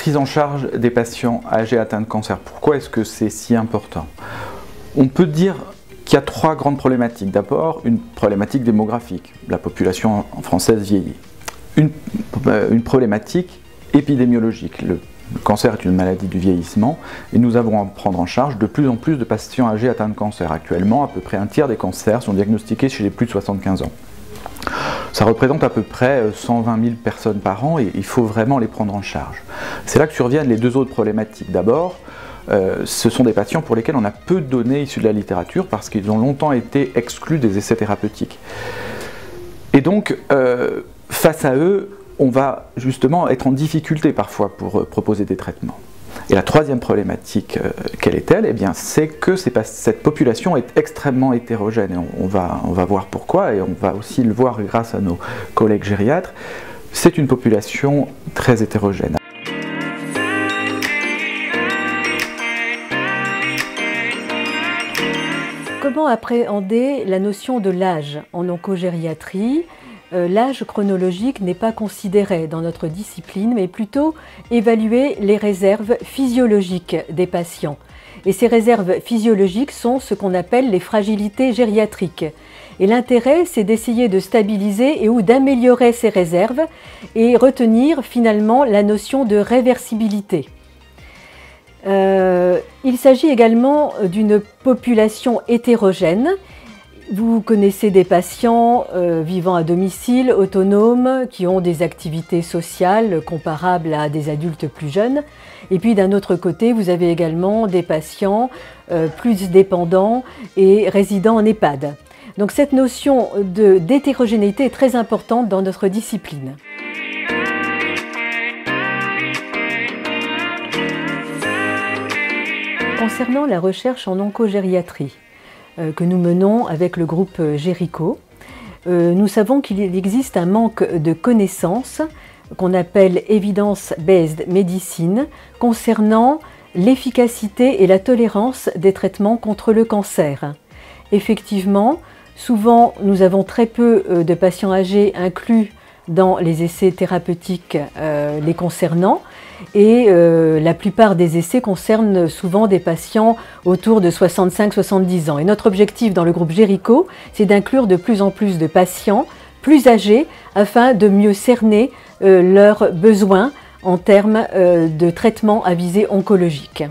prise en charge des patients âgés atteints de cancer. Pourquoi est-ce que c'est si important? On peut dire qu'il y a trois grandes problématiques. D'abord, une problématique démographique. La population française vieillit. Une problématique épidémiologique. Le cancer est une maladie du vieillissement et nous avons à prendre en charge de plus en plus de patients âgés atteints de cancer. Actuellement, à peu près un tiers des cancers sont diagnostiqués chez les plus de 75 ans. Ça représente à peu près 120 000 personnes par an et il faut vraiment les prendre en charge. C'est là que surviennent les deux autres problématiques. D'abord, ce sont des patients pour lesquels on a peu de données issues de la littérature parce qu'ils ont longtemps été exclus des essais thérapeutiques. Et donc, face à eux, on va justement être en difficulté parfois pour proposer des traitements. Et la troisième problématique, quelle est-elle? Eh bien, c'est que cette population est extrêmement hétérogène. Et on va voir pourquoi, et on va aussi le voir grâce à nos collègues gériatres. C'est une population très hétérogène. Comment appréhender la notion de l'âge en oncogériatrie? L'âge chronologique n'est pas considéré dans notre discipline, mais plutôt évaluer les réserves physiologiques des patients. Et ces réserves physiologiques sont ce qu'on appelle les fragilités gériatriques. Et l'intérêt, c'est d'essayer de stabiliser et ou d'améliorer ces réserves et retenir finalement la notion de réversibilité. Il s'agit également d'une population hétérogène. Vous connaissez des patients vivant à domicile, autonomes, qui ont des activités sociales comparables à des adultes plus jeunes. Et puis d'un autre côté, vous avez également des patients plus dépendants et résidant en EHPAD. Donc cette notion d'hétérogénéité est très importante dans notre discipline. Concernant la recherche en oncogériatrie, que nous menons avec le groupe Gérico, nous savons qu'il existe un manque de connaissances qu'on appelle evidence-based medicine concernant l'efficacité et la tolérance des traitements contre le cancer. Effectivement, souvent nous avons très peu de patients âgés inclus dans les essais thérapeutiques les concernant et la plupart des essais concernent souvent des patients autour de 65-70 ans. Et notre objectif dans le groupe Gérico, c'est d'inclure de plus en plus de patients plus âgés afin de mieux cerner leurs besoins en termes de traitement à visée oncologique.